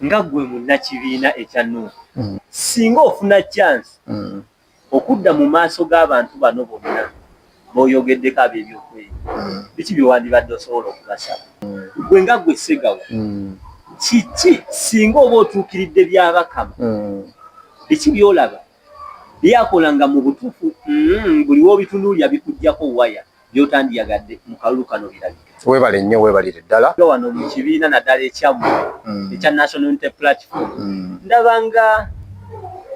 nga gwe munnakibiina ekya Nuupu singa ofuna chance okudda mu maaso g'abantu bano bonna b'oyogeddeko ab'ebyokwerinda biki byewandibadde osobola okubasaba gwe nga gwe Ssegawa kiki singa oba otuukiridde by'Abakama biki by'olaba byakolanga mu butuufu buli w'obitunuulya bikuggyako waya by'otandiyagadde mu kalulu kano birabika. Weebale nnyo weebalire ddala. Wano mu kibiina naddala ekyammwe ekya National Unity Platform ndabanga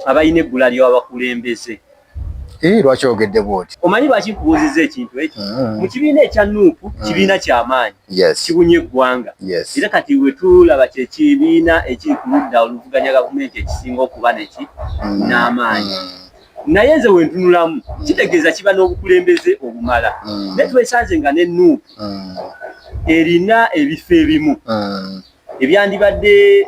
abalina ebbula ly'abakulembeze. Lwaki oyogedde bw'oti? Omanyi lwaki nkubuuzizza ekintu ekyo? Mu kibiina ekya Nuupu kibiina ky'amaanyi kibunye eggwanga era kati we tulaba kye kibiina ekiri ku ludda oluvuganya gavumenti ekisinga okuba n'amaanyi. Naye nze we ntunulamu kitegeeza kiba n'obukulembeze obumala naye twesanze nga ne Nuupu erina ebifo ebimu ebyandibadde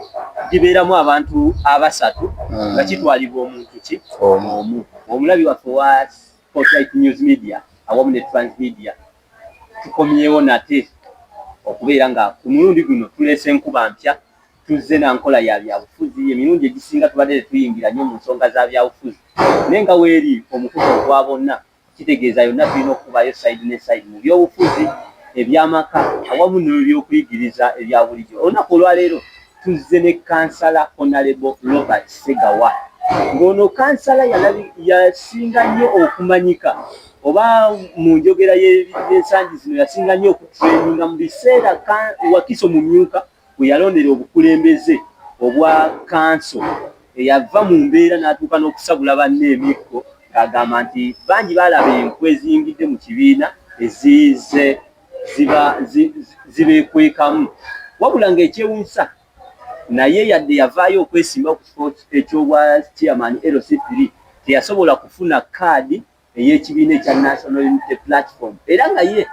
bibeeramu abantu abasatu nga kitwalibwa omuntu ki omu. Omulabi waffe wa Spotlight News Media awamu ne Transmedia tukomyewo nate okubeera nga ku mulundi guno tuleese enkuba mpya tuzze na nkola ya byabufuzi emirundi egisinga tubadde tuyingira nnyo mu nsonga za byabufuzi naye nga weeri omukutu ogwa bonna kitegeeza yonna tulina okubayo side ne side mu byobufuzi ebyamaka awamu n'ebyokuyigiriza ebya bulijjo. Olunaku olwaleero tuzze ne kansala Honorable Robert Ssegawa ng'ono kansala yasinga nnyo okumanyika oba mu njogera y'ensangi zino yasinga nnyo okutraininga mu biseera Wakiso Mumyuka bwe yalondera obukulembeze obwa kanso eyava mu mbeera n'atuuka n'okusabula banne emikko ng'agamba nti bangi balaba enkwe eziyingidde mu kibiina ezize zibeekwekamu wabula ng'ekyewunsa naye yadde yavaayo okwesimba ku kifo eky'obwa chairman LC3 teyasobola kufuna kaadi ey'ekibiina ekya National Unity Platform era nga ye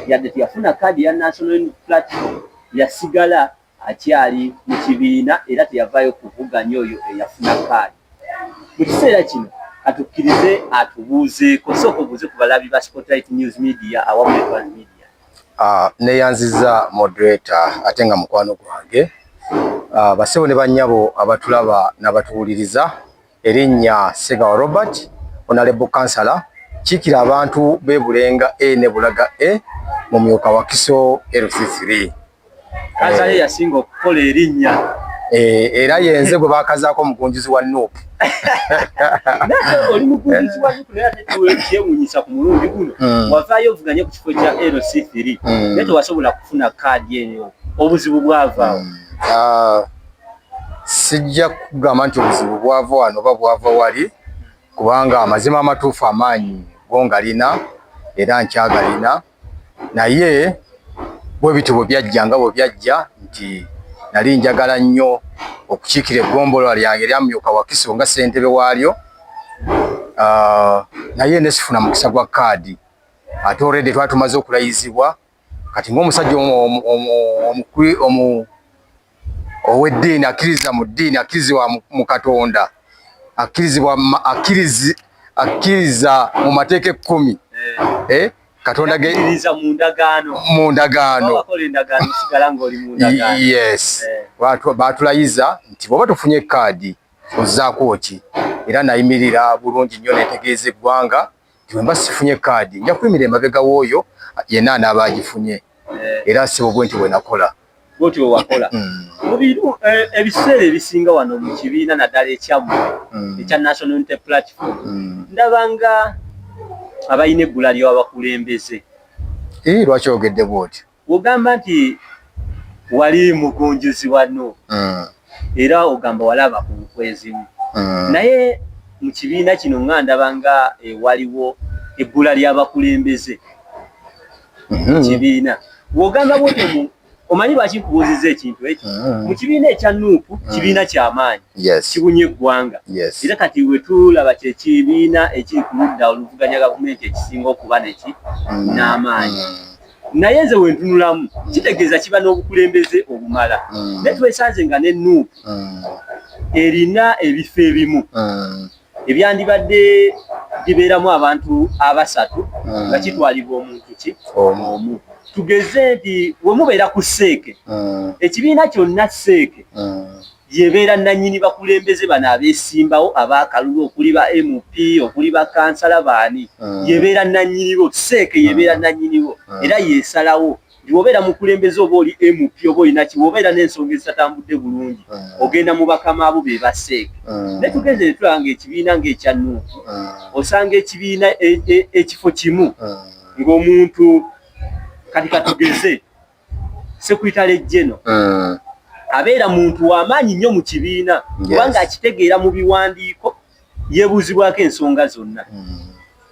yadde teyafuna kaadi ya National Unity Platform yasigala akyali mu kibiina era teyavaayo kuvuganya oyo eyafuna kaadi. Mu kiseera kino atukkirize atubuuzeeko sooka obuuze ku balabi ba Spotlight News Media awamu ne Transmedia. Neyanziza moderator ate nga mukwano gwange basebo ne bannyabo abatulaba n'abatuwuliriza erinnya Ssegawa Robert Honorable Councillor kiikira abantu beebulenga ne Bulaga Mumyuka Wakiso LC3 kansala yasinga okukola erinnya era yenze gwe bakazaako omugunjuzi wa Nuupu. Oli mugunjuzi wa Nuupu naye ate kyewuunyisa ku mulundi guno wavaayo ovuganye ku kifo kya LC3 naye tewasobola kufuna kaadi eyo obuzibu bwavaawo. Sijja kugamba nti obuzibu bwava wano oba bwava wali kubanga amazima amatuufu amaanyi gongalina era nkyagalina naye bwe bityo bwe byajja nga bwe byajja nti nali njagala nnyo okukiikira eggombolola lyange erya Mumyuka Wakiso nga ssentebe waalyo naye nesifuna mukisa gwa kaadi ate already twali tumaze okulayizibwa kati ng'omusajja ow'eddiini akkiriza mu ddiini akkirizibwa mu Katonda akkiriza mu mateeka 10 Katonda mu ndagaano yes baatulayiza nti bw'oba tufunye kaadi ozzaako ki era nayimirira bulungi nnyo netegeeza eggwanga nti bwe mba sifunye kaadi nja kuyimira emabega w'oyo yenna anaaba agifunye era sibo bwe nti bwe nakola bw'otyo wakola. Mu biru ebiseera ebisinga wano mu kibiina naddala ekyammwe ekya National Unity Platform ndabanga abalina ebbula ly'abakulembeze. Lwaki oyogedde bw'oti? Ogamba nti wali mugunjuzi wa Nuupu era ogamba walaba ku nkwezimu naye mu kibiina kino nga ndabanga waliwo ebbula ly'abakulembeze mu kibiina wogamba bw'otyo omanyi lwaki nkubuuzizza ekintu ekyo mu kibiina ekya Nuupu kibiina ky'amaanyi kibunye eggwanga era kati we tulaba kye kibiina ekiri ku ludda oluvuganya gavumenti ekisinga okuba n'amaanyi naye nze we ntunulamu kitegeeza kiba n'obukulembeze obumala naye twesanze nga ne Nuupu erina ebifo ebimu ebyandibadde bibeeramu abantu abasatu nga kitwalibwa omuntu ki omu. Tugeze nti we mubeera ku Seeke ekibiina kyonna Seeke yebeera nanyini bakulembeze bano abeesimbawo abaakalulu okuli ba MP okuli ba kansala baani yebeera nanyini bo seeke yebeera nanyini bo era yeesalawo ndiwobeera mukulembeze oba oli MP oba olina ki wobeera n'ensonga ezitatambudde bulungi ogenda mu bakama abo be baseeke ne tugenze ne tulaba ng'ekibiina ng'ekya Nuupu osanga ekibiina ekifo kimu ng'omuntu kati katugeze Secretary General abeera muntu w'amaanyi nnyo mu kibiina kubanga akitegeera mu biwandiiko yeebuuzibwako ensonga zonna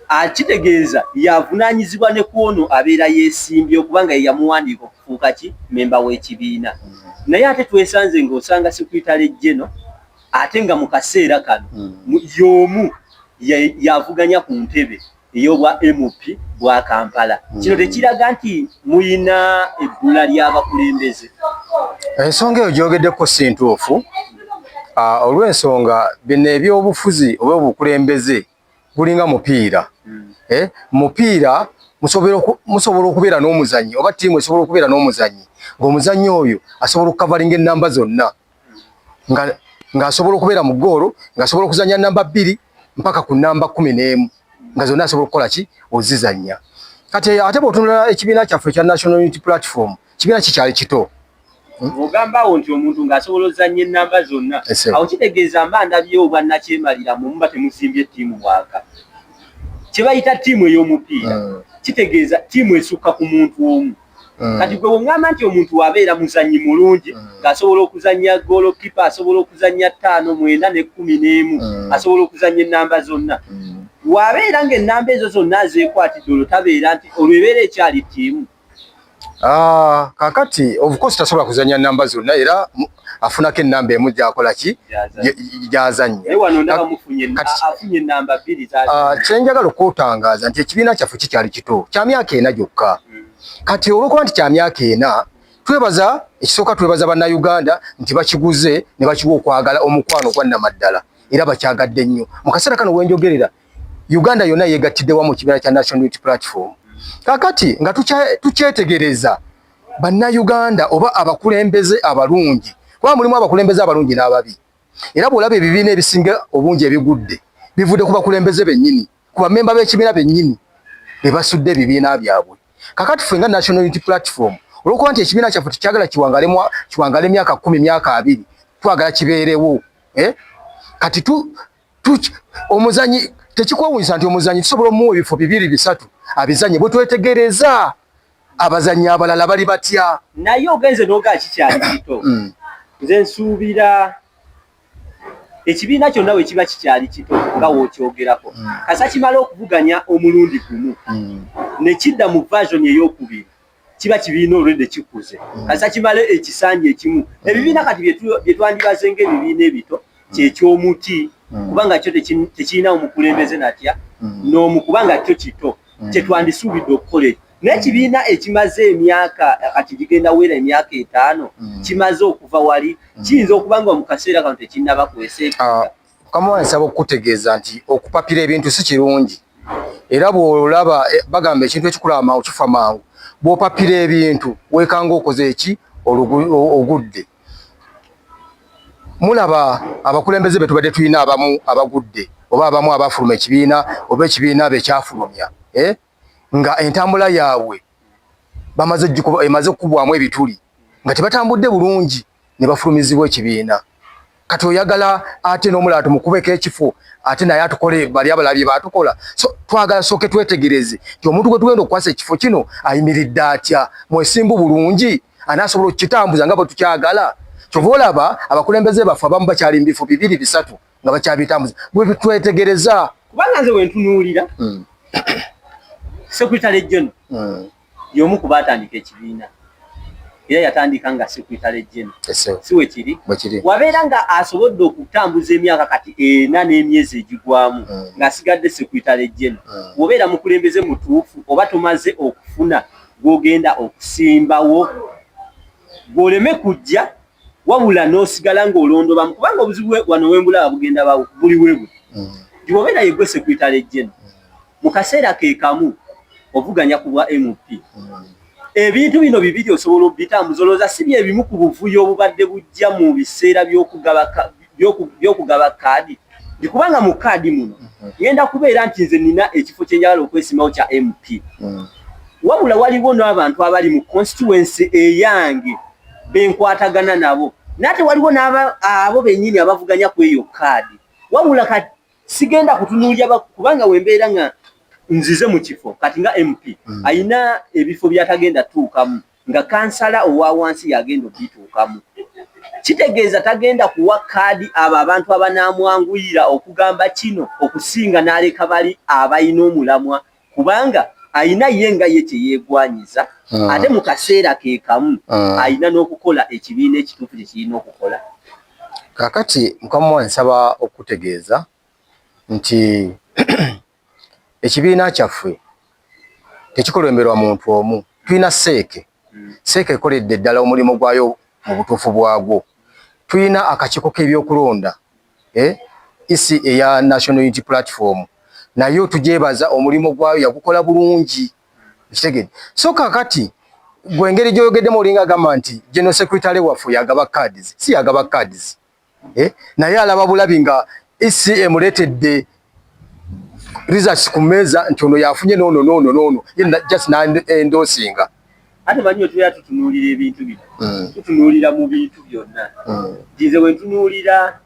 akitegeeza yavunaanyizibwa ne kwono abeera yeesimbye okubanga ye yamuwandiika okufuuka ki memba w'ekibiina naye ate twesanze ng'osanga Secretary General ate nga mu kaseera kano y'omu yavuganya ku ntebe ey'obwa MP bwa Kampala kino tekiraga nti muyina ebbula ly'abakulembeze ensonga eyo gyogeddeko si ntuufu olw'ensonga bino ebyobufuzi oba obukulembeze bulinga mupiira mupiira musobola okubeera n'omuzannyi oba ttiimu esobola okubeera n'omuzannyi ng'omuzannyi oyo asobola okukavalinga ennamba zonna ng'asobola okubeera mu ggoolo ng'asobola okuzannya namba 2 mpaka ku namba 11 nga zonna asobola okukola ki ozizannya kati ate bw'otunula ekibiina kyaffe ekya National Unity Platform kibiina kikyali kito ogambawo nti omuntu ng'asobola ozannya ennamba zonna awo kitegeeza mba ndabyewo bwannakyemaliramu muba temuzimbye ttiimu bwaka kye bayita ttiimu ey'omupiira kitegeeza ttiimu esukka ku muntu omu kati gwe wongamba nti omuntu wabeera muzannyi mulungi ng'asobola okuzannya goolokipa asobola okuzannya 5 9 ne 11 asobola okuzannya ennamba zonna wabeera ng'ennamba ezo zonna zeekwatidde olwo tabeera nti olwo ebeera ekyali ttiimu kakati of course tasobola kuzannya namba zonna era afunako ennamba emu gyakola ki gyazannya kyenjagala okutangaaza nti ekibiina kyaffe kikyali kito kya myaka 4 gyokka kati olwokuba nti kya myaka 4 twebaza ekisooka twebaza bannayuganda nti bakiguze ne bakiwa okwagala omukwano gwa nnamaddala era bakyagadde nnyo mu kaseera kano wenjogerera Uganda yonna yeegattidde wamu kibiina kya National Unity Platform kakati nga tukyetegereza bannayuganda oba abakulembeze abalungi kuba mulimu abakulembeze abalungi n'ababi era bw'olaba ebibiina ebisinga obungi ebigudde bivudde ku bakulembeze bennyini ku bamemba b'ekibiina bennyini be basudde ebibiina byabwe kakati ffe nga National Unity Platform olwokuba nti ekibiina kyaffe tekyagala kiwangale emyaka 10 myaka 2 twagala kibeerewo kati omuzanyi tekikwewunyisa nti omuzanyi tusobola omuwa ebifo 2 3 abizanye bwe twetegereza abazanyi abalala bali batya naye ogenze n'oga kikyali kito nze nsuubira ekibiina kyonna bwe kiba kikyali kito nga wookyogerako kasa kimala okuvuganya omulundi gumu ne kidda mu version ey'okubiri kiba kibiina olwedde kikuze kasa kimale ekisanja ekimu ebibiina kati bye twandibaze ng'ebibiina ebito kyekyomuti kubanga kyo tekirina omukulembeze natya n'omu kubanga kyo kito kyetwandisuubidde okukola n'ekibiina ekimaze emyaka kati gigenda wera emyaka 5 kimaze okuva wali kiyinza okuba nga mu kaseera kano tekinnaba kwesa Kama nsaba okutegeeza nti okupapira ebintu si kirungi era bw'olaba bagamba ekintu ekikulama okifa mangu bw'opapira ebintu weekanga okoze eki ogudde mulaba abakulembeze betubadde tulina abamu abagudde oba abamu abafuluma ekibiina oba ekibiina bekyafulumya nga entambula yaabwe emaze okubwamu ebituli nga tebatambudde bulungi ne bafulumizibwa ekibiina kati oyagala ate n'omulala tumukubeko ekifo ate naye atukole bali abalabye batukola so twagala soke twetegereze nti omuntu gwe tugenda okukwasa ekifo kino ayimiridde atya mwesimbu bulungi anaasobola okukitambuza nga bwe tukyagala kyova olaba abakulembeze baffe abamu bakyali mu bifo 2 3 nga bakyabitambuza bwe twetegereza kubanga nze wentunuulira Secretary General y'omu ku baatandika ekibiina era yatandika nga Secretary General siwe kiri wabeera nga asobodde okutambuza emyaka kati 4 n'emyezi egigwamu ng'asigadde Secretary General obeera mukulembeze mutuufu oba tumaze okufuna gw'ogenda okusimbawo gw'oleme kujja wabula n'osigala ng'olondobamu kubanga obuzibu wano wembulaba bugenda buli weebwe nti obeera yeggwe Secretary General mu kaseera ke kamu ovuganya ku bwa MP ebintu bino bibiri osobola obitambuza olowooza si bye bimu ku buvuyo obubadde bujja mu biseera by'okugaba kaadi ndikubanga mu kaadi muno ngenda kubeera nti nze nina ekifo kye njagala okwesimawo kya MP wabula waliwo n'abantu abali mu constituency eyange benkwatagana nabo nate waliwo abo bennyini abavuganya ku eyo kaadi wabula kati sigenda kutunuulya kubanga wembeera nga nzize mu kifo kati nga MP ayina ebifo byatagenda tuukamu nga kansala owa wansi yagenda okituukamu kitegeeza tagenda kuwa kaadi abo abantu abanaamwanguyira okugamba kino okusinga n'aleka bali abayina omulamwa kubanga ayina ye nga ye kyeyeegwanyiza ate mu kaseera ke kamu ayina n'okukola ekibiina ekituufu kye kirina okukola. Kakati Mukama nsaba okutegeeza nti ekibiina kyaffe tekikolemberwa muntu omu tulina seeke ekoledde ddala omulimu gwayo mu butuufu bwagwo tulina akakiiko k'ebyokulonda isi eya National Unity Platform nayo tujebaza omulimu gwayo yagukola bulungi kitegedde so kakati gwe engeri gyoyogeddemu olinga agamba nti General Secretary waffe yagaba cards si yagaba cards naye alaba bulabi nga isi emuletedde results ku meza nti ono yafunye nono just endorsinga ate manyo tuya tutunuulira ebintu bino tutunuulira mu bintu byonna jize we tunuulira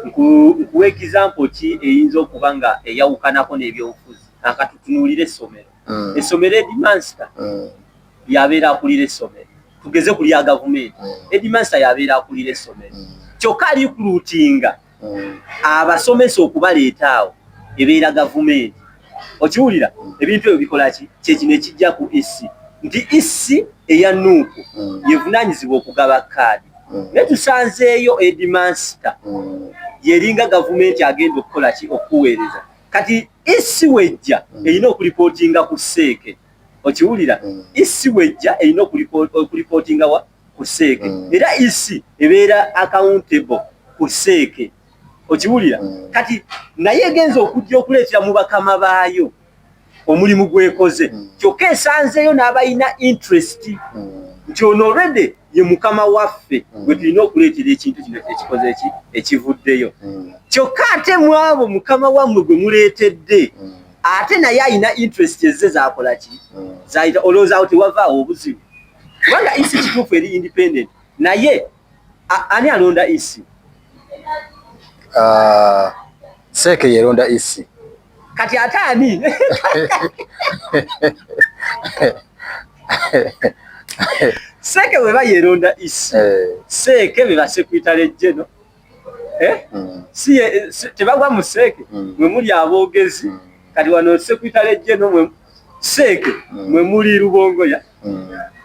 nkuwa example ki eyinza okuba nga eyawukanako n'ebyobufuzi akatutunuulira essomero Edmunster yabeera akulira essomero tugeze ku lya gavumenti Edmunster yabeera akulira essomero kyokka alikuluutinga abasomesa okubaleeta awo ebeera gavumenti okiwulira ebintu ebyo bikola ki kyekino ekijja ku isi nti isi eya Nuupu yevunaanyizibwa okugaba kaadi naye tusanzeeyo Edmunster yeringa gavumenti agenda okukola ki okuweereza kati isi wejja erina okulipootinga ku seeke okiwulira isi wejja erina okulipootinga ku seeke era isi ebeera accountable ku seeke okiwulira kati naye egenza okujja okuleetera mu bakama baayo omulimu gwekoze kyokka esanzeeyo n'abalina interest nti ono already ye mukama waffe gwe tulina okuleetera ekintu kino ekikoze ekivuddeyo kyokka ate mu abo mukama wammwe gwe muleetedde ate naye ayina interest ezze zakola ki zayita olowooza awo tewavaawo obuzibu kubanga isi kituufu eri independent naye ani alonda isi seeke yeronda isi kati ate ani seeke weba yeronda isi seeke beba Secretary General si tebagwa mu seeke mwe muli aboogezi kati wano Secretary General seeke mwe muli Rubongoya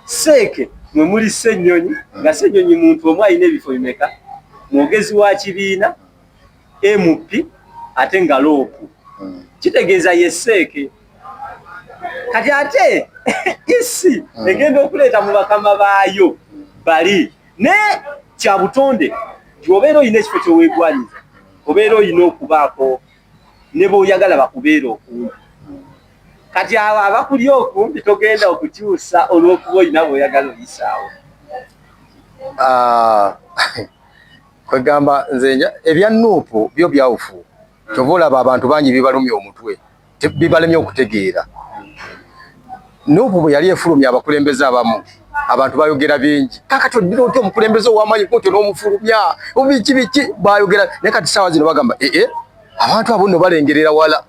seeke mwe muli Ssenyonyi nga Ssenyonyi muntu omu alina ebifo bimeka mwogezi wa kibiina MP ate nga loopu kitegeeza ye seeke kati ate isi egenda okuleeta mu bakama baayo bali ne kya butonde obeera oyina ekifo kyoweegwanyiza obeera oyina okubaako ne b'oyagala bakubeera okumpi kati abo abakuli okumpi togenda okukyusa olw'okuba oyina b'oyagala oyisaawo kwegamba nze ebya Nuupu byo byawufu kyova olaba abantu bangi bibalumya omutwe bibalemye okutegeera Nuupu bwe yali efulumya abakulembeze abamu abantu bayogera bingi kakati oddira otya omukulembeze ow'amaanyi kutyo n'omufulumya biki bayogera naye kati ssaawa zino bagamba abantu abo nno balengerera wala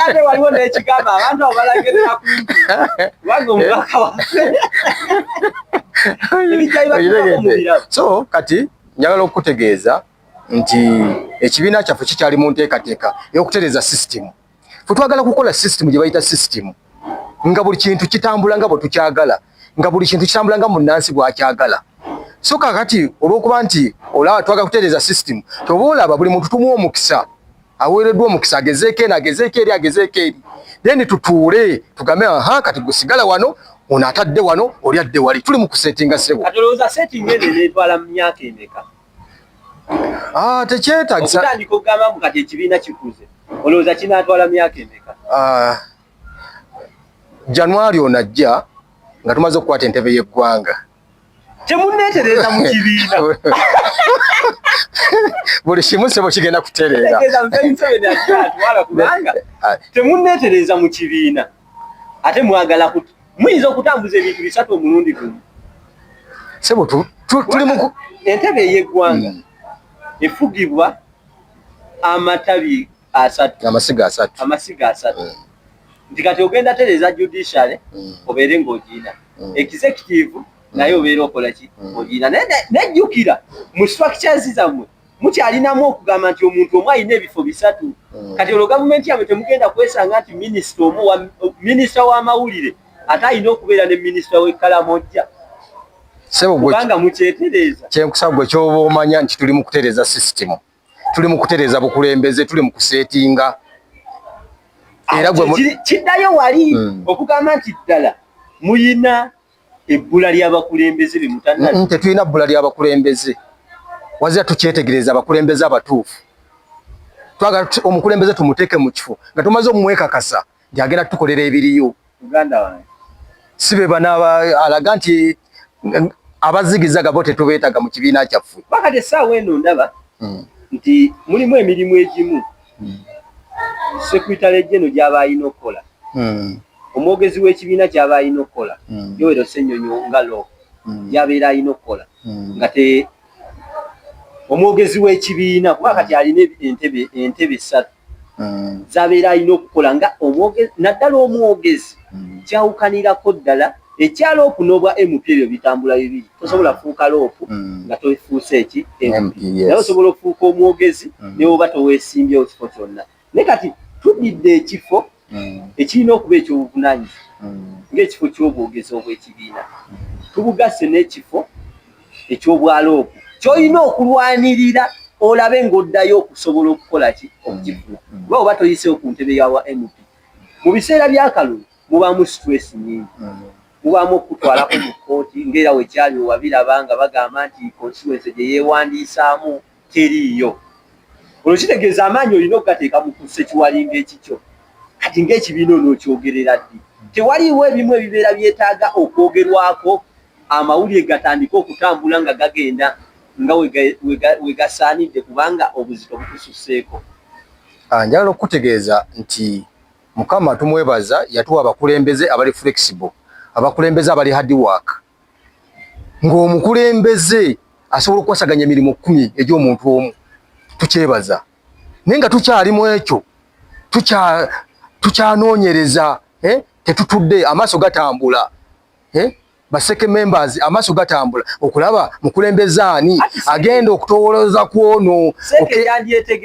ate waliwo n'ekigamba abantu abo balengerera kumpi kubanga omubaka waffe so kati njagala okutegeeza nti ekibiina kyaffe kikyali mu nteekateeka y'okutereeza system ffe twagala kukola system gye bayita system nga buli kintu kitambula nga bwe tukyagala nga buli kintu kitambula nga munnansi bw'akyagala so kakati olw'okuba nti olaba twagala kutereeza system toba olaba buli muntu tumuwa omukisa aweereddwa omukisa agezeeko eno agezeeko eri then tutuule tugambe kati gusigala wano ono atadde wano oli adde wali tuli mu kusetinga sebo kati olowooza setting eno neetwala mu myaka emeka tekyetagisa okutandika okugamba mbu kati ekibiina kikuze olowooza kinaatwala myaka emeka January onajja nga tumaze okukwata entebe y'eggwanga temunneetereza mu kibiina buli kimu sebo kigenda kutereera kubanga temunneetereza mu kibiina ate mwagala muyinza okutambuza ebintu bisatu omulundi gumu sebo tuli mu entebe ey'eggwanga efugibwa amatabi asatu amasiga asatu nti kati ogenda tereza judiciary obeere ng'ogiina executive naye obeera okola ki ogiina nejjukira mu structures zammwe mukyalinamu okugamba nti omuntu omu alina ebifo bisatu kati olwo gavumenti yamwe temugenda kwesanga nti minisita w'amawulire ate alina okubeera ne minisita w'ekkalamojja kubanga mukyetereeza kyenkusaba gwe kyoba omanya nti tuli mu kutereeza sisitemu tuli mu kutereeza bukulembeze tuli mu kuseetinga era kiddayo wali okugamba nti ddala muyina ebbula ly'abakulembeze be mutanna tetulina bbula ly'abakulembeze wazira tukyetegereza abakulembeze abatuufu twagala omukulembeze tumuteeke mu kifo nga tumaze omumwekakasa nti agenda tukolera ebiriyo uganda wange si be bana alaga nti abazigizaga bo tetubeetaga mu kibiina kyaffe bakati essaawa eno ndaba nti mulimu emirimu egimu sekretary geno gy'aba alina okukola omwogezi w'ekibiina gy'aba alina okukola Yoweri Ssennyonyi nga lo gy'abeera alina okukola nga omwogezi w'ekibiina kuba kati alina entebe essatu z'abeera alina okukola nga omwogezi naddala omwogezi kyawukanirako ddala ekyaloopu n'obwa MP ebyo bitambula bibiri tosobola kufuuka loopu nga tofuuse eki MP naye osobola okufuuka omwogezi ne woba toweesimbyewo kifo kyonna naye kati tudidde ekifo ekirina okuba ekyobuvunaanyizibwa ng'ekifo ky'obwogezi obw'ekibiina tubugase n'ekifo eky'obwaloopu ky'olina okulwanirira olabe ng'oddayo okusobola okukola ki okukifuna kuba oba toyiseewo ku ntebe yawa MP mu biseera by'akalulu mubaamu stress nnyingi mubaamu okutwalako mu kkooti ng'era wekyali owabiraba nga bagamba nti constituency gye yeewandiisaamu teriiyo olwo kitegeeza amaanyi olina okugateeka mu kusekiwalinga ekikyo kati ng'ekibiina onookyogerera ddi tewaliiwo ebimu ebibeera byetaaga okwogerwako amawulire gatandika okutambula nga gagenda nga we gasaanidde kubanga obuzito butususseeko njagala okutegeeza nti Mukama tumwebaza yatuwa abakulembeze abali flexible abakulembeze abali hard work ng'omukulembeze asobola okukwasaganya emirimu 10 egy'omuntu omu tukyebaza naye nga tukyalimu ekyo tukyanoonyereza tetutudde amaaso gatambula baseke members amaaso gatambula okulaba mukulembeze ani agenda okutowoloza kwono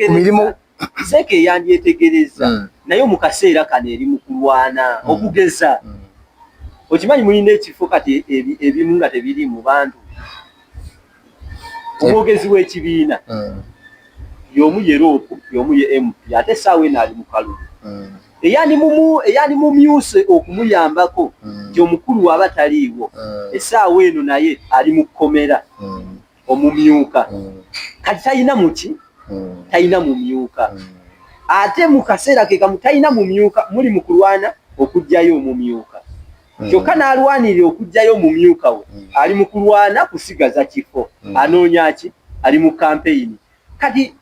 emirimu seke yandyetegereza naye mu kaseera kano eri mu kulwana okugeza okimanyi mulina ekifo kati ebimu nga tebiri mu bantu omwogezi w'ekibiina y'omu ye Rope y'omu ye MP ate essaawa eno ali mu kalulu eyani mumyuse okumuyambako nti omukulu waba taliiwo essaawa eno naye ali mu kkomera omumyuka kati talina muki talina mumyuka ate mu kaseera ke kamu talina mumyuka muli mu kulwana okuggyayo omumyuka kyokka n'alwanirira okuggyayo omumyuka we ali mu kulwana kusigaza kifo anoonya ki ali mu kampeyini kati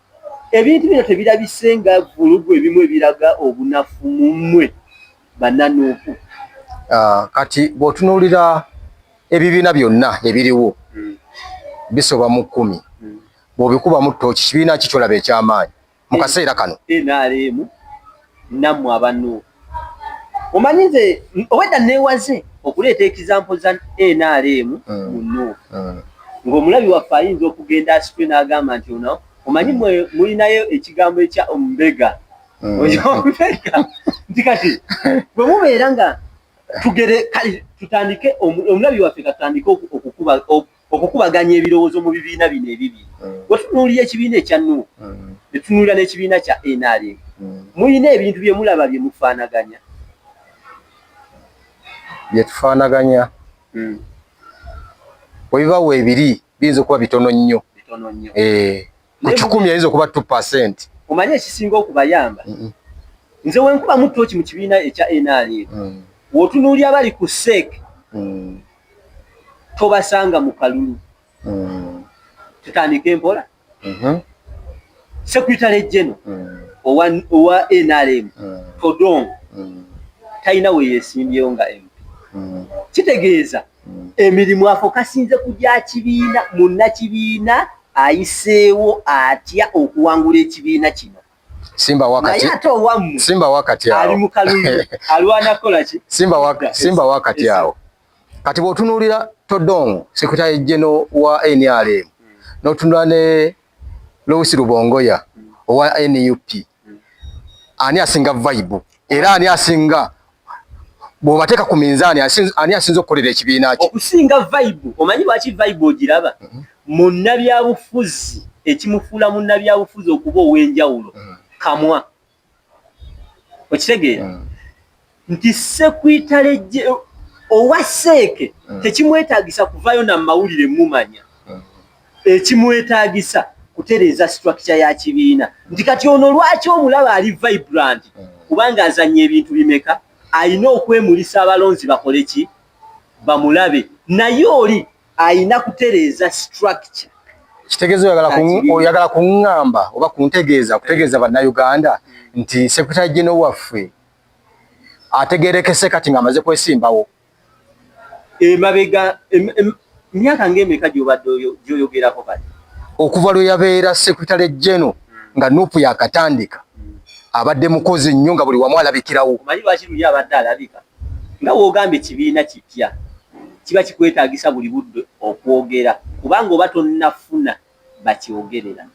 ebintu bino tebirabisenga vulugu ebimu ebiraga obunafu mu mmwe bannanuupu kati bw'otunuulira ebibiina byonna ebiriwo bisoba mu 10 bw'obikuba mu ttooki kibiina ki kyolaba eky'amaanyi mu kaseera kano NRM nammwe abannuupu omanyi nze obwedda neewaze okuleeta ekizampo za NRM mu nnuupu ng'omulabi waffe ayinza okugenda asitwe n'agamba nti ono omanyi mulinayo ekigambo ekya ombega ombega nti kati bwe mubeera nga tugere kale tutandike omulabi waffe katandike okukubaganya ebirowoozo mu bibiina bino ebibiri wetunuulira ekibiina ekya Nuupu netunuulira n'ekibiina kya NRM mulina ebintu bye mulaba bye mufaanaganya bye tufaanaganya bwe bibawo ebiri biyinza okuba bitono nnyo ku 10 ayinza okuba 2%. Omanyi ekisinga okubayamba nze wenkuba mu ttooki mu kibiina ekya NRM wotunuulira bali ku SEC tobasanga mu kalulu tutandika empola Secretary General owa NRM Todong talina we yesimbyewo nga MP kitegeeza emirimu afokasinze kujja kibiina munnakibiina ayiseewo atya okuwangula ekibiina kino Simba wakati ali mu kalulu alwana kola ki Simba wakati awo kati bw'otunuulira Todong Secretary General wa NRM n'otunula ne Louis Rubongoya owa NUP ani asinga vibe era ani asinga bw'obateeka ku minzaani ani asinza okukolera ekibiina kye okusinga vibe omanyi lwaki vibe ogiraba munnabyabufuzi ekimufuula munnabyabufuzi okuba ow'enjawulo kamwa okitegeera nti Secretary owa seeke tekimwetaagisa kuvaayo na mawulire mumanya ekimwetaagisa kutereeza structure ya kibiina nti kati ono lwaki omulaba ali vibrant kubanga azanya ebintu bimeka ayina okwemulisa abalonzi bakole ki bamulabe naye oli ayina kutereeza structure kitegeeza oyagala kuŋŋamba oba kutegeeza bannayuganda nti Secretary General waffe ategeerekese kati ng'amaze kwesimbawo emabega myaka ng'emeka gy'obadde gy'oyogerako kati okuva lwe yabeera Secretary General nga nupu yakatandika abadde mukozi nnyo nga buli wamu alabikirawo omanyi lwaki luli abadde alabika nga w'ogamba ekibiina kipya kiba kikwetaagisa buli budde okwogera kubanga oba tonnafuna bakyogerera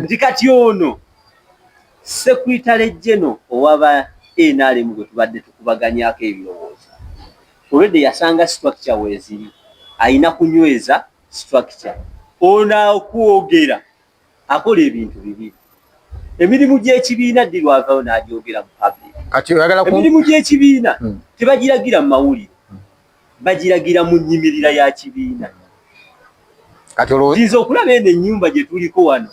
nti kati ono Secretary General owaba NRM gwe tubadde tukubaganyako ebirowoozo olwedde yasanga structure weeziri ayina kunyweza structure ono okwogera akola ebintu bibiri emirimu gy'ekibiina ddi lwavaayo n'agyogera mu public emirimu gy'ekibiina tebagiragira mu mawulire bagiragira mu nnyimirira ya kibiina nziza okulaba eno ennyumba gye tuliko wano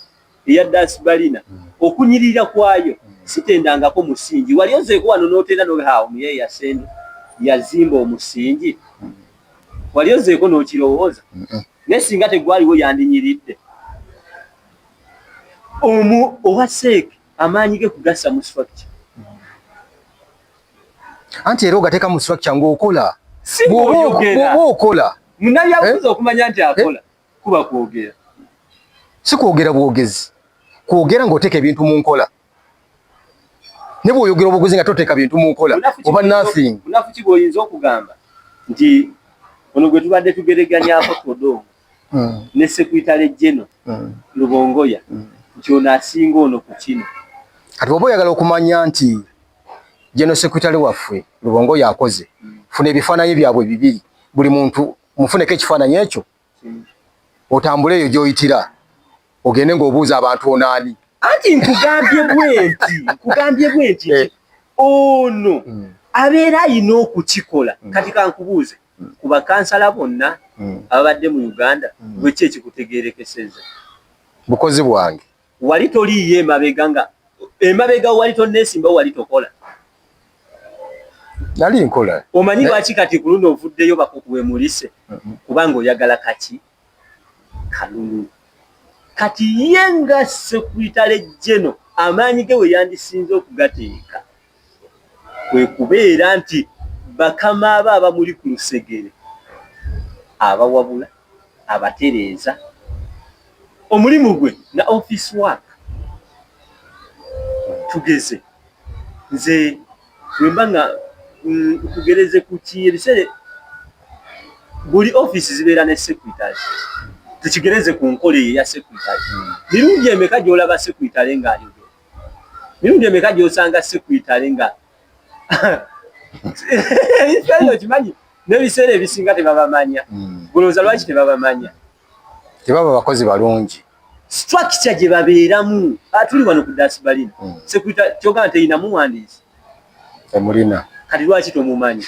eya Dasbalina okunyirira kwayo sitendangako musingi wali ozeeko wano n'oteera nohawo muye yasende yazimba omusingi wali ozeeko n'okirowooza naye singa tegwaliwo yandinyiridde owa seeke amaanyi ge kugassa mu structure anti era ogateeka mu structure ng'okola okola munnabyabufuzi okumanya nti akola kuba kwogera si kwogera bwogezi kwogera ng'oteeka ebintu mu nkola ne bw'oyogera obwogezi nga toteeka bintu mu nkola oba nothing kunafu ki bw'oyinza okugamba nti ono gwe tubadde tugereganyako Todong ne Secretary General Rubongoya nti ono asinga ono ku kino kati oba oyagala okumanya nti General Secretary waffe Rubongoya akoze funa ebifaananyi byabwe bibiri buli muntu mufuneko ekifaananyi ekyo otambule eyo gy'oyitira ogende ng'obuuza abantu onaani anti nkugambye bwe nti ono abeera ayina okukikola kati kankubuuze ku bakansala bonna ababadde mu Uganda bweki ekikutegeerekeseza bukozi bwange wali toliiyo emabega wali tonneesimbawo wali tokola nali nkola omanyi lwaki kati ku luno ovuddeyo bakukuwemulise kubanga oyagala kaki kalulu kati ye nga Secretary General amaanyi ge we yandisinze okugateeka kwe kubeera nti bakama aba muli ku lusegere abawabula abatereeza omulimu gwe na office work tugeze nze wemba nga kugereze ku kiyerisere buli office zibeera ne secretary tukigereze ku nkole ya secretary mirundi emeka gy'olaba secretary nga ayogera mirundi emeka gy'osanga secretary nga ebiseera kimanyi n'ebiseera ebisinga tebabamanya golooza lwaki tebabamanya tebaba bakozi balungi structure gye babeeramu tuli wano ku Dasbalina secretary kyogamba teyina muwandiisi emulina kati lwaki tomumanyi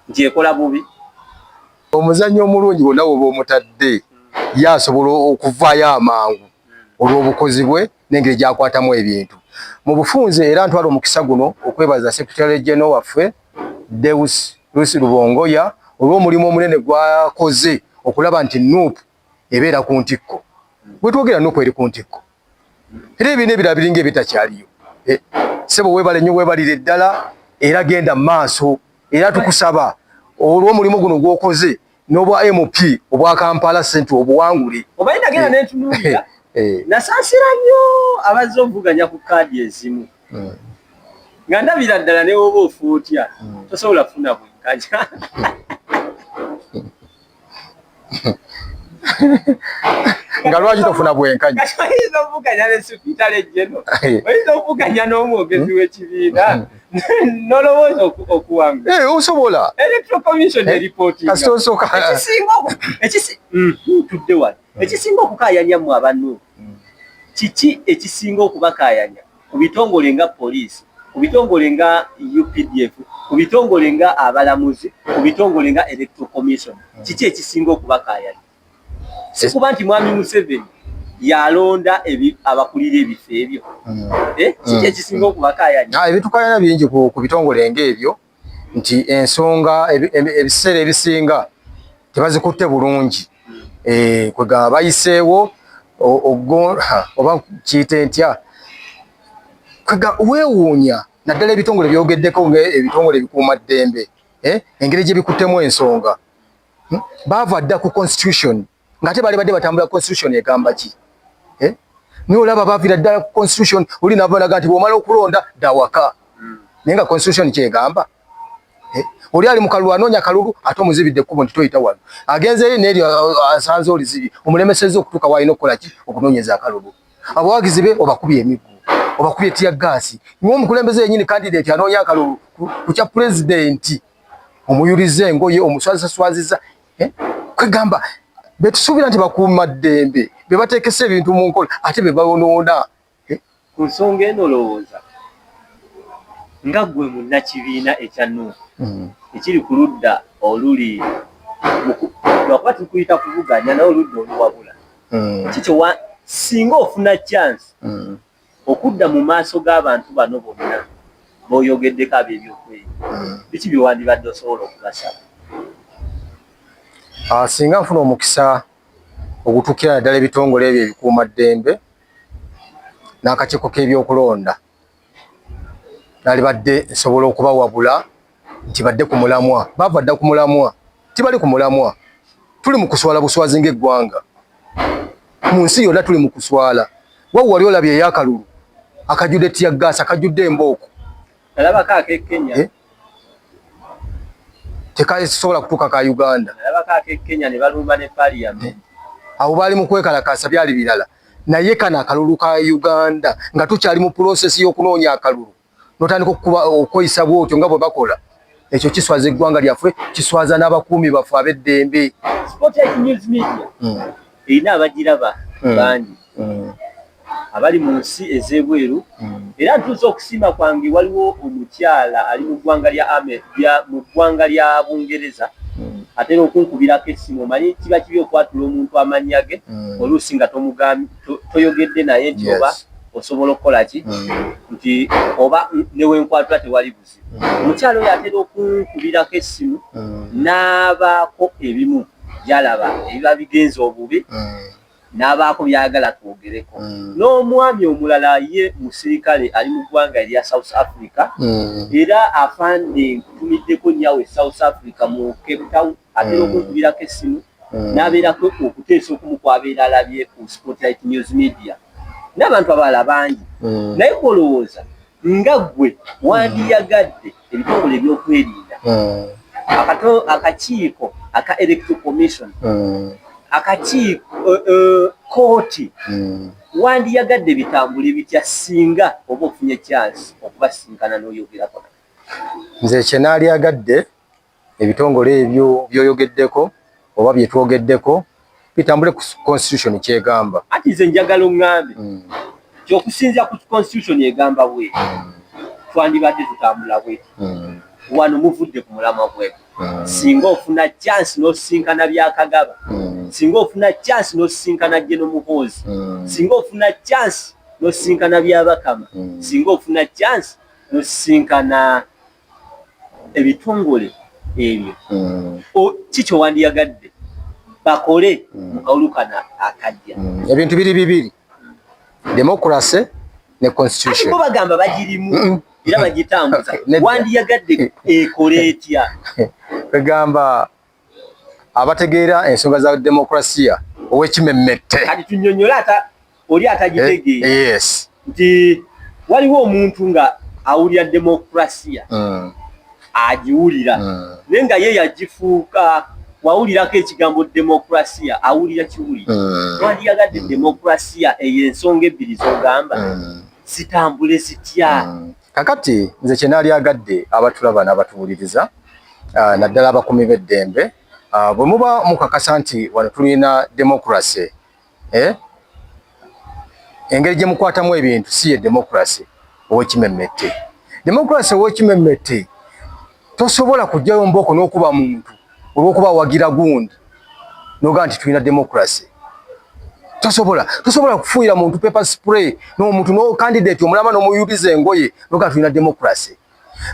nti ekola bubi omuzannyo omulungi bonna woba omutadde yasobola okuvaayo amangu olw'obukozi bwe n'engeri gy'akwatamu ebintu mu bufunze era ntwala omukisa guno okwebaza Secretary General waffe Deus Lucy Rubongoya olw'omulimu omunene gwakoze okulaba nti NUP ebeera ku ntikko. Bwe twogera NUP eri ku ntikko era ebintu ebirala biringa ebitakyaliyo. Sebo weebale nnyo weebalire ddala era genda mu maaso era tukusaba olw'omulimu guno gwokoze n'obwa MP obwa Kampala Central obuwangule. Obaina genda n'entunuulira nasaasira nnyo abazze okuvuganya ku kaadi ezimu nga ndabira ddala ne woba ofuutya tosobola kufuna bwenkanya. Nga lwaki tofuna bwenkanya? Oyinza okuvuganya ne Secretary General, oyinza okuvuganya n'omwogezi w'ekibiina n'olowooza okuwangula. Osobola. Electoral Commission eripootinga. Kasita osooka. Tudde wano. Ekisinga okukaayanya mu abantu kiki ekisinga okubakaayanya ku bitongole nga poliisi, ku bitongole nga UPDF, ku bitongole nga abalamuzi, ku bitongole nga Electoral Commission, kiki ekisinga okubakaayanya? Si kuba nti Mwami Museveni yalonda abakulira ebifo ebyo. Kiki ekisinga okubakaayanya? Ebitukaayanya bingi ku bitongole ng'ebyo nti ensonga ebiseera ebisinga tebazikutte bulungi. Kwega bayiseewo oba kiyite ntya kwega weewuunya naddala ebitongole byogeddeko ng'ebitongole bikuuma ddembe engeri gye bikuttemu ensonga baava dda ku constitution ng'ate baali badde batambula constitution egamba ki naye olaba baavira ddala ku constitution oli nabalaga nti bw'omala okulonda dawaka naye nga constitution kyegamba oli ali mu kalulu anoonya kalulu ate omuzibidde ekkubo nti toyita wano agenzeyo n'eryo asanze oli omulemesezza okutuuka w'alina okukola ki okunoonyeza akalulu abawagizi be obakubye emiggo obakubye tiyaggaasi niwe omukulembeze yennyini candidate anoonya akalulu ku kya pulezidenti omuyulize engoye omuswazisaswaziza kwegamba betusuubira nti bakuuma ddembe be bateekesa ebintu mu nkola ate be bawonoona. Ku nsonga eno olowooza nga ggwe munnakibiina ekya NUP ekiri ku ludda oluli lwakuba tukuyita kuvuganya naye oludda oluwabula kikyo singa ofuna chance okudda mu maaso g'abantu bano bonna b'oyogeddeko ab'ebyokwerinda biki byewandibadde osobola okubasaba? Singa nfuna omukisa ogutuukira naddala ebitongole ebyo ebikuuma ddembe n'akakiiko k'ebyokulonda naali badde nsobola okubawabula nti badde ku mulamwa. Baava dda ku mulamwa, tibali ku mulamwa. Tuli mu kuswala buswazi ng'eggwanga. Mu nsi yonna tuli mu kuswala. Wabwe wali olabye ey'akalulu akajjudde tiyaggaasi akajjudde embooko. Alabako ak'e tekasobola kutuuka ka Uganda. Alabako ak'e Kenya ne balumba ne Parliament. Awo baali mu kwekalakaasa byali birala. Naye kano akalulu ka Uganda nga tukyali mu process y'okunoonya akalulu. Notandika okweyisa bwotyo nga bwe bakola. Ekyo kiswaza eggwanga lyaffe, kiswaza n'abakuumi baffe ab'eddembe. Spotlight News Media erina abagiraba bangi abali mu nsi ez'ebweru era ntuusa okusiima kwange waliwo omukyala ali mu ggwanga lya Bungereza atera okunkubirako essimu omanyi kiba kibi okwatula omuntu amannya ge oluusi nga toyogedde naye nti oba osobola okukola ki nti oba newenkwatula tewali buzibu. Omukyalo oyo atera okunkubirako essimu n'abaako ebimu byalaba ebiba bigenza obubi n'abaako byagala twogereko. N'omwami omulala ye musirikale ali mu ggwanga erya South Africa era afande nkutumiddeko nnyawe South Africa mu Cape Town atera okunkubirako essimu n'abeerako okuteesa okumu kwabeera alabye ku Spotlight News Media n'abantu abalala bangi. Naye kolowooza nga ggwe wandiyagadde ebitongole ebyokwerinda akakiiko aka Electoral Commission akakiiko kooti wandiyagadde bitambule bitya singa oba ofunye chance okubasinkana n'oyogerako? Nze kye naalyagadde ebitongole ebyo byoyogeddeko oba bye twogeddeko bitambule ku constitution kyegamba. Ati nze njagala oŋŋambe kyokusinza ku constitution egamba bwe twandibadde tutambula bwetu wano muvudde ku mulamwa bwetu. Singa ofuna chance n'osinkana byakagaba, singa ofuna chance n'osinkana General Muhoozi, singa ofuna chance n'osisinkana byabakama singa ofuna chance n'osisinkana ebitongole ebyo kikyo wandiyagadde bakole mu kawulukana akajja ebintu biri bibiri democracy ne constitution bo bagamba bagirimu era bagitambuza wandiyagadde ekole etya bagamba abategeera ensonga za demokrasia ow'ekimemmette kati tunnyonnyola oli atagitegeera yes nti waliwo omuntu nga awulira demokrasia agiwulira naye nga ye yagifuuka wawulirako ekigambo demokrasia awulira kiwulira wandiyagadde demokrasia eyo ensonga ebbiri z'ogamba zitambule zitya kakati nze kye naalyagadde abatulaba n'abatuwuliriza naddala abakuumi b'eddembe bwe muba mukakasa nti wano tulina demokrasi engeri gye mukwatamu ebintu si ye demokrasi ow'ekimemmette demokrasi ow'ekimemmette tosobola kujjayo mboko n'okuba muntu olw'okuba wagira gundi noga nti tulina demokrasi tosobola kufuuyira muntu paper spray n'omuntu no candidate omulama n'omuyuliza engoye noga tulina demokrasi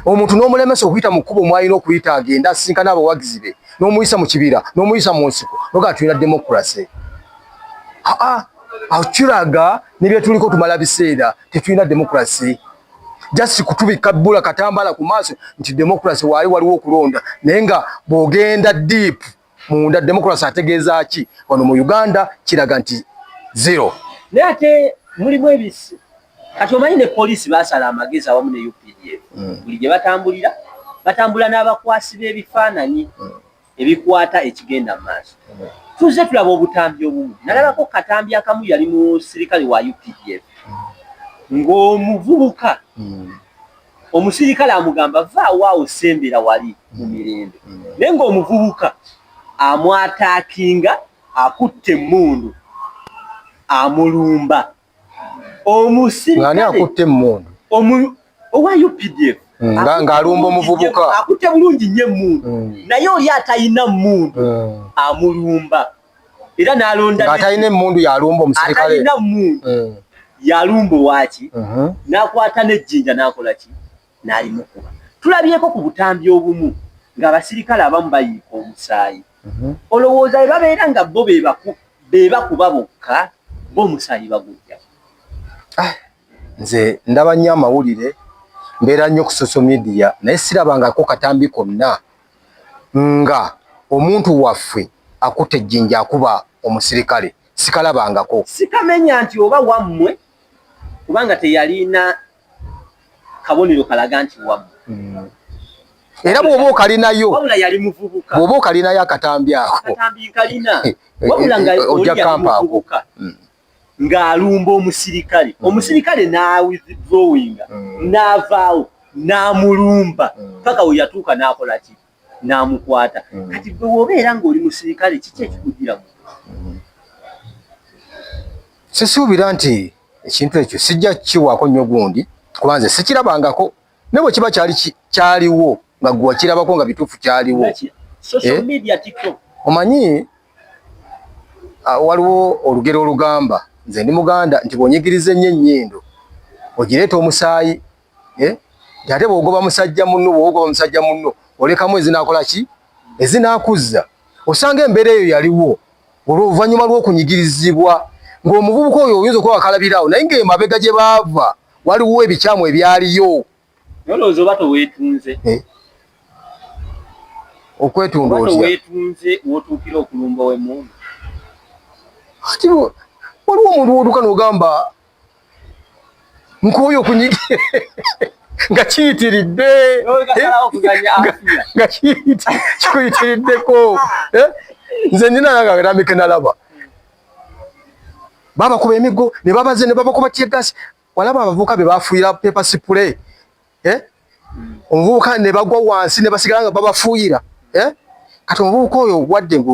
omuntu n'omulemesa okuyita mu kkubo mwalina okuyita agenda asinkana abawagizi be n'omuyisa mu kibira n'omuyisa mu nsiko noga tulina demokrasi awo kiraga nebye tuliko tumala biseera tetulina demokrasi just kutubika bbula katambala ku maaso nti demokrasi waliwo okulonda naye nga bw'ogenda deep munda demokrasi ategeeza ki wano mu Uganda kiraga nti zero naye ate mulimu ebisi kati omanyi ne poliisi baasala amagezi awamu ne UPDF buli gye batambula n'abakwasi b'ebifaananyi ebikwata ekigenda mu maaso tuzze tulaba obutambi obumu nalabako katambi akamu yali mu sirikale wa UPDF ng'omuvubuka omusirikale amugamba vaawo sembera wali mu mirembe naye ng'omuvubuka amwataakinga akutte emmundu amulumba omusirikale akutte emmundu owa UPDF ng'alumba omuvubuka akutte bulungi nnyo emmundu naye oli atalina mmundu amulumba era n'alonda ng'atalina emmundu yalumba omusirikale atalina mmundu yalumba waki n'akwata n'ejjinja n'akola ki n'alimukuba tulabyeko ku butambi obumu ng'abasirikale abamu bayiika omusaayi olowooza bwe babeera nga bo bebakuba bokka bo omusaayi bagujja nze ndaba nnyo amawulire mbeera nnyo ku social media naye sirabangako katambi konna nga omuntu waffe akutte ejjinja akuba omusirikale sikalabangako sikamenya nti oba wammwe kubanga teyalina kabonero kalaga nti wammwe era bw'oba okalinayo wabula yali muvubuka bw'oba okalinayo akatambi ako akatambi nkalina wabula nga ojja kampaako ng'alumba omusirikale n'awithdrawinga n'avaawo n'amulumba paka we yatuuka n'akola ki n'amukwata kati bwe wobeera ng'oli musirikale kiki ekikugiramu sisuubira nti ekintu ekyo sijja kiwaako nnyo gundi kuba nze sikirabangako ne bwe kiba kyaliwo nga gwe wakirabako nga bituufu kyaliwo omanyi waliwo olugero olugamba nze ndi Muganda nti bw'onyigiriza ennyo ennyindo ogireeta omusaayi nti ate bw'ogoba musajja munno olekamu ezinaakola ki ezinaakuzza osanga embeera eyo yaliwo oluvannyuma lw'okunyigirizibwa ng'omuvubuka oyo oyinza okuba wakalabirawo naye ng'emabega gye baava waliwo ebikyamu ebyaliyo nolowooza oba toweetunze okwetunda otya weetunze w'otuukira okulumba w'emmundu ati waliwo omuntu w'otuuka n'ogamba nk'oyo okunyigira nga kiyitiridde nga kikuyitiriddeko nze nina nanga namike nalaba babakuba emiggo ne babaze ne babakuba tyegasi walaba abavubuka be bafuuyira paper spray omuvubuka ne bagwa wansi ne basigala nga babafuuyira kati omuvubuka oyo wadde ngu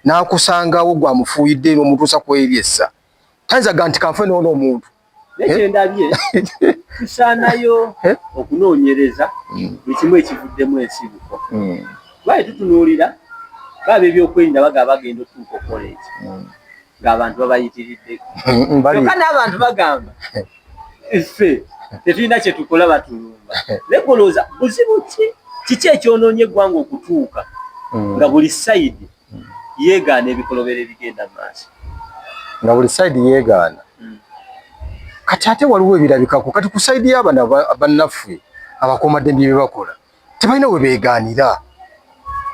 n'akusangawo gwamufuuyidde n'omutuusa kweryessa tayinzaga nti kanfe n'ono omuntu nekyendabye tusaanayo okunoonyereza buli kimu ekivuddemu ensibuko baye tutunuulira baba ebyokwerinda bagaba bagenda otuuka okola eki ng'abantu babayitiridde kyokka n'abantu bagamba ffe tetulina kye tukola batulumba naye golooza buzibu kiki ekyonoonye eggwanga okutuuka nga buli sayidi yeegaana ebikolobero ebigenda mu maaso nga buli sayidi yeegaana kati ate waliwo ebirabikako kati ku sayidi y'abana bannaffe abakuumaddembe bye bakola tebalina we beegaanira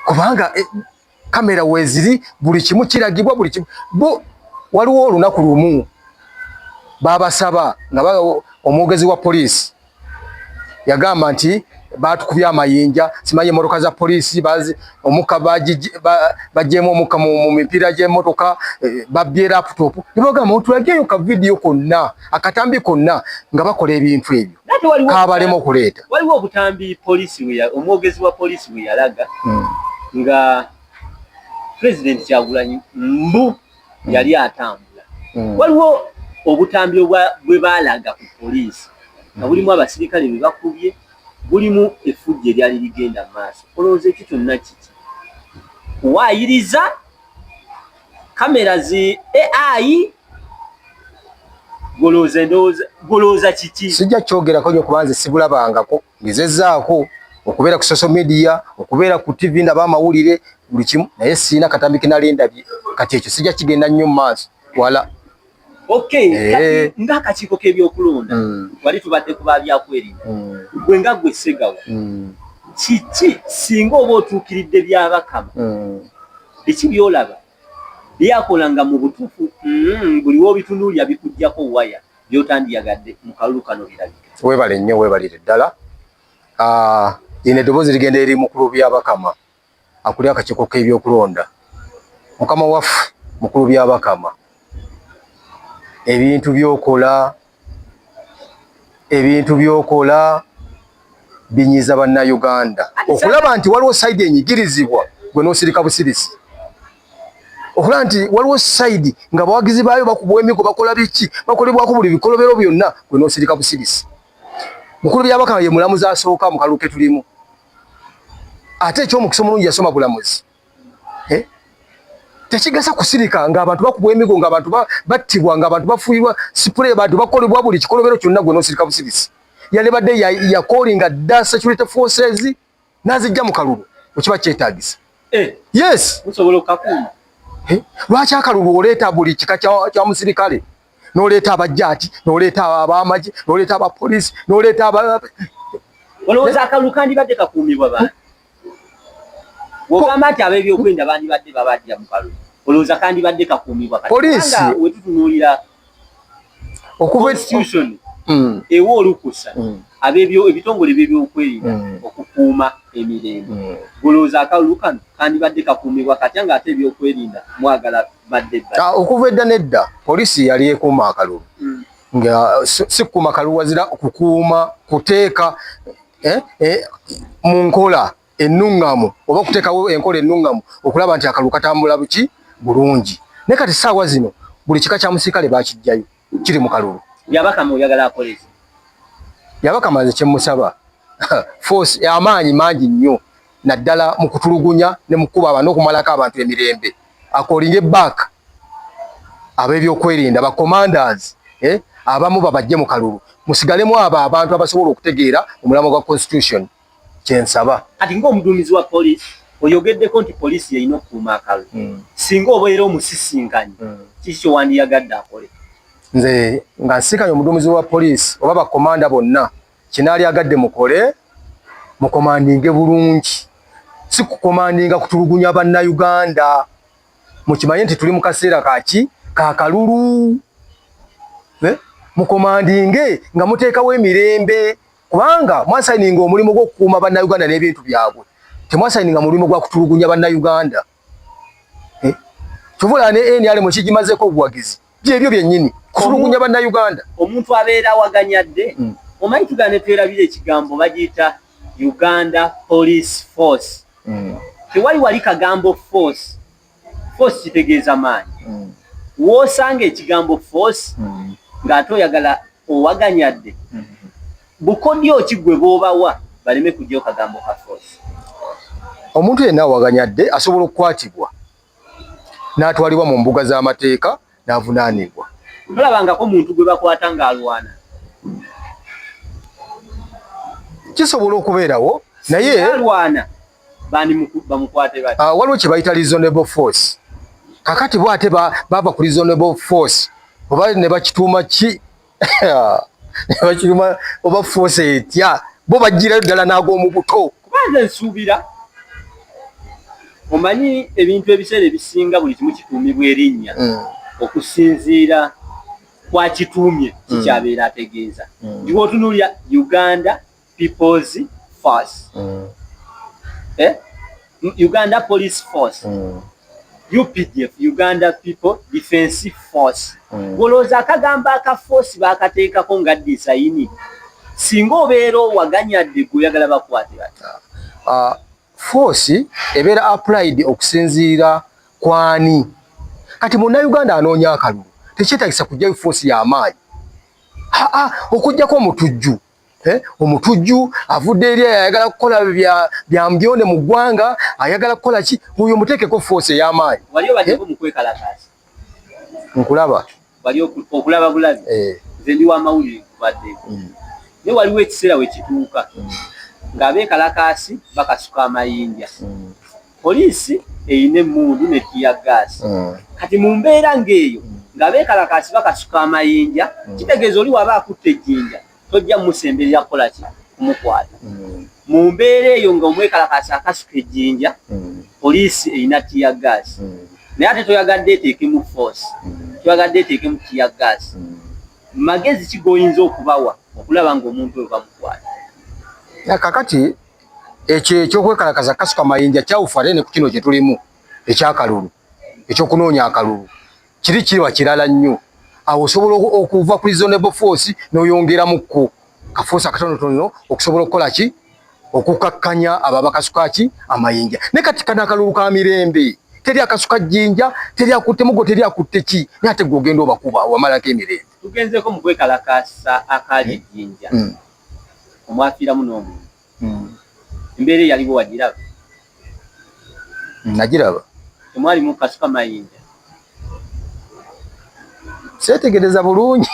kubanga kamera weeziri buli kimu kiragibwa buli kimu bo waliwo olunaku lumu baabasaba nga omwogezi wa poliisi yagamba nti baatukubye amayinja simanyi emmotoka za poliisi omukka bagyemu omukka mu mipiira gy'emmotoka babbye laputopu ne bagamba otulageyo ka vidiyo konna akatambi konna nga bakola ebintu ebyo kaabalema okuleeta waliwo obutambi poliisi omwogezi wa poliisi bwe yalaga nga President Kyagulanyi mbu yali atambula waliwo obutambi bwe baalaga ku poliisi nga bulimu abasirikale be bakubye bulimu effujjo eryali ligenda mu maaso olowooza ekyo kyonna kiki kuwaayiriza kamera zi AI golooza kiki sijja kyogerako nyo kubanze sibulabangako ngezezzaako okubeera ku social media okubeera ku TV ndaba amawulire buli kimu naye siina katambi kinalindabye kati ekyo sijja kigenda nnyo mu maaso wala okay ng'akakiiko k'ebyokulonda wali tubadde ku babyakwerinda gwe nga gwe Ssegawa kiki singa oba otuukiridde byabakama biki byolaba byakolanga mu butuufu buli w'obitunuulya bikuggyako waya byotandiyagadde mu kalulu kano birabika weebale nnyo weebalire ddala lino eddoboozi ligenda eri mukulu byabakama akuli akakiiko k'ebyokulonda mukama waffe mukulu byabakama ebintu byokola binyiza bannayuganda okulaba nti waliwo sayidi enyigirizibwa gwe n'osirika busirisi okulaba nti waliwo sayidi nga bawagizi baayo bakubwa emigo bakola biki bakolebwako buli bikolobero byonna gwe n'osirika busirisi mukulu byabakama ye mulamuzi asooka mu kalulu ke tulimu ate ekyomukisa omulungi yasoma bulamuzi tekigasa kusirika ng'abantu bakubwa emigo ng'abantu battibwa ng'abantu bafuirwa sipule bantu bakolebwa buli kikolobero kyonna gwe n'osirika busirisi yali badde yakolinga dda security forces n'azijja mu kalulu ekiba kyetaagisa yes musobola okakuuma lwaki akalulu oleeta buli kika kya musirikale n'oleeta abajjaati n'oleeta ab'amagye n'oleeta abapoliisi n'oleeta olowooza akalulu kandibadde kakuumibwa bantu wogamba nti ab'ebyokwenda bandibadde babajja mu kalulu olowooza kandibadde kakuumibwa poliisi wetutunuulira constitution ewa olukusa ebitongole by'ebyokwerinda okukuuma emirembe golowooza akalulu kano kandibadde kakuumibwa katya ng'ate ebyokwerinda mwagala badde okuva edda nedda poliisi yali ekuuma akalulu nga si kukuuma akalulu wazira okukuuma kuteeka mu nkola ennuŋŋamu oba okuteekawo enkola ennuŋŋamu okulaba nti akalulu katambula buki bulungi naye kati ssaawa zino buli kika kya musirikale baakijjayo kiri mu kalulu byabakama oyagala akolezi byabakama nze kyemusaba force amaanyi mangi nnyo naddala mu kutulugunya ne mu kukuba abantu n'okumalako abantu emirembe akolinge back ab'ebyokwerinda bacommanders abamu babajje mu kalulu musigalemu abo abantu abasobola okutegeera omulamu gwa constitution kyensaba kati ng'omuduumizi wa poliisi oyogeddeko nti poliisi yeyina okukuuma akalulu singa obeera omusisinkanye kiki kyowandiyagadde akole nze nga nsikanye omuduumizi wa poliisi oba bakomanda bonna kinaali agadde mukole mukomandinge bulungi si kukomandinga kutulugunya bannayuganda mukimanye nti tuli mu kaseera kaki kakalulu mukomandinge nga muteekawo emirembe kubanga mwasayininga omulimu gw'okukuuma bannayuganda n'ebintu byabwe temwasayininga mulimu gwa kutulugunya bannayuganda kyovula ne NRM kigimazeko obuwagizi byebyo byennyini kutulugunya bannayuganda omuntu abeera awaganyadde omanyi tugane twerabira ekigambo bagiyita Uganda Police Force tewali wali kagambo force kitegeeza maanyi woosanga ekigambo force ng'ate oyagala owaganyadde bukodyo ki gwe boobawa baleme kujjayo kagambo ka force omuntu yenna awaganyadde asobola okukwatibwa n'atwalibwa mu mbuga z'amateeka n'avunaanibwa. Tolabangako muntu gwe bakwata ng'alwana. Kisobola okubeerawo naye alwana bani bamukwate bati. Waliwo kye bayita reasonable force. Kakati bo ate baba ku reasonable force oba ne bakituuma ki ne bakituuma oba force etya bo bajjirayo ddala n'ag'omu buto. Kubanza nsuubira omanyi ebintu ebiseera ebisinga buli kimu kituumibwa erinnya okusinziira kwa kituumye kikyabeera ategeeza. Ndiwo otunuulya Uganda People's Force, Uganda Police Force, UPDF, Uganda People Defense Force. Golooza akagamba aka force bakateekako nga design singa obeera waganyadde gwe oyagala bakwate bati. Force ebeera applied okusinziira kwani. Kati Munnayuganda anoonya akalulu tekyetagisa kujjayo force y'amaanyi. Okujjako omutujju. Omutujju avudde eri ayagala kukola bya mbyone mu ggwanga, ayagala kukola ki, oyo muteekeko force ey'amaanyi. Wali obadde mu kwekalakaasa? Nkulaba. Wali okulaba bulabi? Nze ndi w'amawulire kubaddeko. Naye waliwo ekiseera we kituuka ng'abeekalakaasi bakasuka amayinja. Poliisi eyina emmundu ne tiyaggaasi. Kati mu mbeera ng'eyo ng'abeekalakaasi bakasuka amayinja, kitegeeza oli waba akutte ejjinja tojja musemberera kukola ki kumukwata. Mu mbeera eyo ng'omwekalakaasi akasuka ejjinja, poliisi eyina tiyaggaasi. Naye ate toyagadde eteekemu force, toyagadde eteekemu tiyaggaasi. Magezi ki g'oyinza okubawa okulaba ng'omuntu oyo bamukwata? Kakati ekyo ekyokwekalakaasa kasuka mayinja kyawufaale ne ku kino kye tulimu ekyakalulu, ekyokunoonya akalulu kiri kiba kirala nnyo. Awo osobola okuva ku reasonable force n'oyongeramuko kaforce akatonotono okusobola okukola ki, okukakkanya abo abakasuka ki amayinja. Ne kati kana akalulu ka mirembe teri akasuka jjinja, teri akutte mugo, teri akutte ki, naye ate gwe ogenda obakuba wamalako emirembe. Tugenzeko mu kwekalakaasa akali ejjinja omwafiiramu n'omuntu. Embeera yaliwo wagiraba? Nagiraba. Temwalimu kasuka mayinja? Seetegereza bulungi.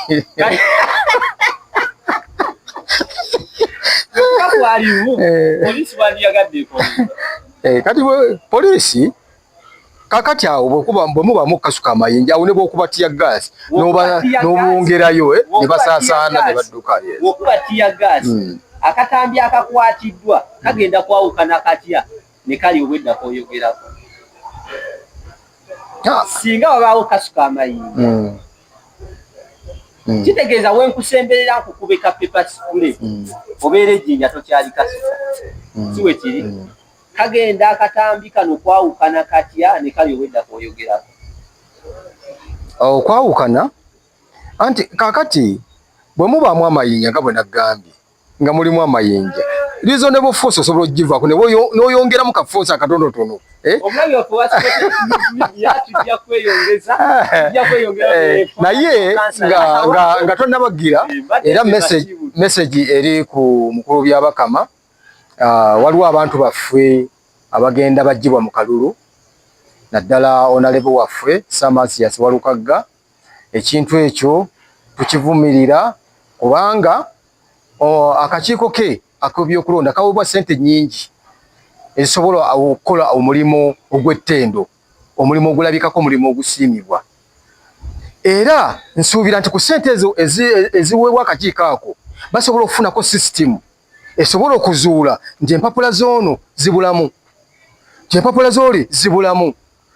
Waliwo poliisi wandiyagadde kati poliisi kakati awo bwe mubamu kasuka amayinja awo ne bw'okuba tiyaggaasi n'obongerayo ne basaasaana ne badduka. Okuba tiyaggaasi akatambi akakwatiddwa kagenda kwawukana katya ne kali obweddako oyogerako singa wabaawo kasuka amayinja. Kitegeeza wenkusemberera nkukubeka paper spray obeera ejjinja tokyali kasuka siwe kiri kagenda akatambi kano kwawukana katya ne kali obweddako oyogerako. Okwawukana anti kakati bwe mubaamu amayinja nga bwe naggambye nga mulimu amayinja reasonable force osobola ogivaako n'oyongeramu ka force akatonotono. Omulabi waffe wasitujja kweyongeza naye nga tonnabagira era message eri ku mukulu by'Abakama. Waliwo abantu baffe abagenda bagibwa mu kalulu naddala onalebo waffe Samasias Walukagga. Ekintu ekyo tukivumirira kubanga akakiiko ke ak'ebyokulonda kaweebwa ssente nnyingi ezisobola okukola omulimu ogw'ettendo, omulimu ogulabikako, omulimu ogusiimibwa. Era nsuubira nti ku ssente ezo eziweebwa akakiiko ako basobola okufunako sisitimu esobola okuzuula nti empapula z'ono zibulamu, nti empapula z'oli zibulamu.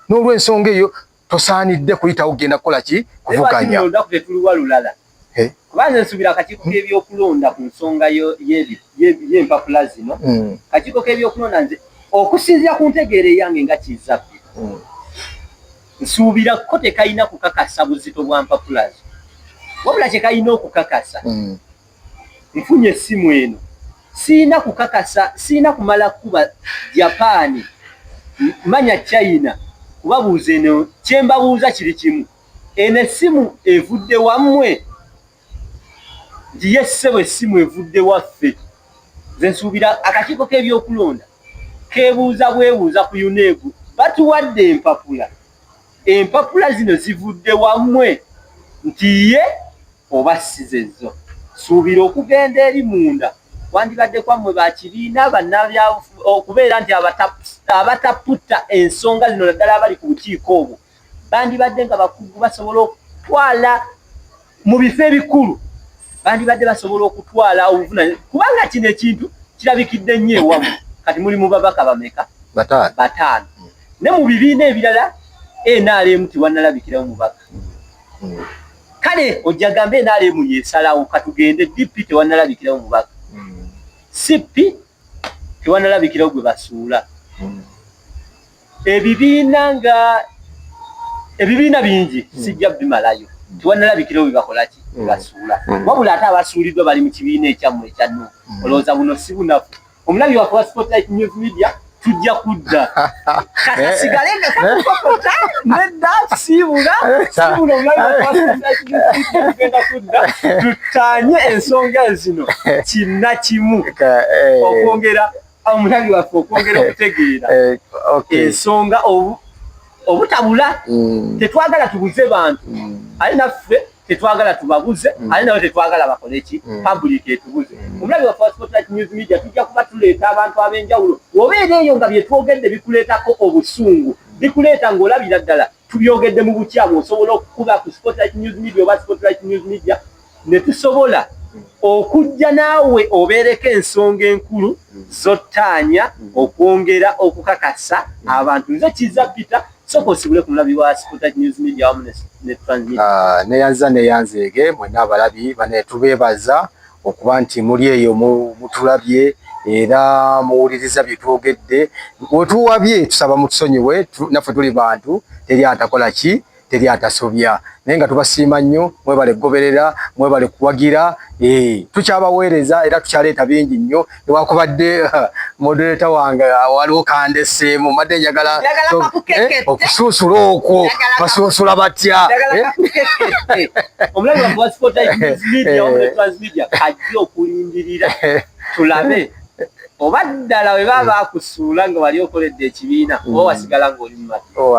N'olw'ensonga eyo tosaanidde kuyitawo genda kukola ki kuvuganya. Kubanza nsuubira akakiiko k'ebyokulonda ku nsonga y'empapula zino. Akakiiko k'ebyokulonda nze okusinziira ku ntegeera eyange nga kizabbi nsuubira ko tekalina kukakasa buzito bwa mpapula zo, wabula kye kalina okukakasa nfunye essimu eno siina kukakasa, siina kumala kuba Japan manya China kubabuuza eno kye mbabuuza kiri kimu, eno essimu evudde wammwe nti ye ssebo essimu evudde waffe. Nze nsuubira akakiiko k'ebyokulonda keebuuza bwebuuza ku UNEB batuwadde empapula empapula zino zivudde wammwe nti ye obasizezo suubira okugenda eri munda wandibadde kwammwe bakibiina okubeera nti abataputta ensonga zino naddala abali ku bukiiko obwo bandibadde nga bakugu basobola okutwala mu bifo ebikulu bandibadde basobola okutwala obuvunanyizibwa kubanga kino ekintu kirabikidde nnyo ewamu kati muli mu babaka bameka 5 ne mu bibiina ebirala NRM tiwannalabikirawo mubaka kale ojja gambe NRM yesalawo katugende DP tewannalabikirawo mubaka CP tewannalabikirawo gwe basuula ebibiina bingi sijja bimalayo tiwannalabikirawo bibakolaki basuula wabula ate abasuuliddwa bali mu kibiina ekyammwe ekyanno olowooza buno si bunafu omulabi waffe wa Spotlight News Media tujja kudda kasigale nga kakukota nedda siibula omulabi waffe wa Spotlight News Media tugenda kudda tutanye ensonga zino kinna kimu okwongera omulabi waffe okwongera okutegeera ensonga obutabula tetwagala tubuze bantu ali naffe tetwagala tubabuze ali nawe tetwagala bakole ki public etubuze omulabi waffe wa Spotlight News Media tujja kuba tuleeta abantu ab'enjawulo obeera eyo nga byetwogedde bikuleetako obusungu bikuleeta ng'olabira ddala tubyogedde mu bukyamu osobola okukuba ku Spotlight News Media oba Spotlight News Media ne tusobola okujja naawe obeereko ensonga enkulu zottaanya okwongera okukakasa abantu nze kiza Peter soko osibule ku mulabi wa Spotlight News Media wamu ne transmit neyanzeege mwenna abalabi bane tubeebaza okuba nti muli eyo mutulabye era muwuliriza bye twogedde wetuwabye tusaba mutusonyiwe naffe tuli bantu teri atakola ki teri atasobya naye nga tubasiima nnyo mwebale kugoberera mwebale kuwagira tukyabaweereza era tukyaleeta bingi nnyo newakubadde moderator wange waliwo kandeseemu madde njagala okusuusula okwo basuusula batya omulabi waffe wa Spotlight News Media wamu ne Transmedia ajja okulindirira tulabe oba ddala we baba bakusuula nga wali okoledde ekibiina oba wasigala ng'oli mu matu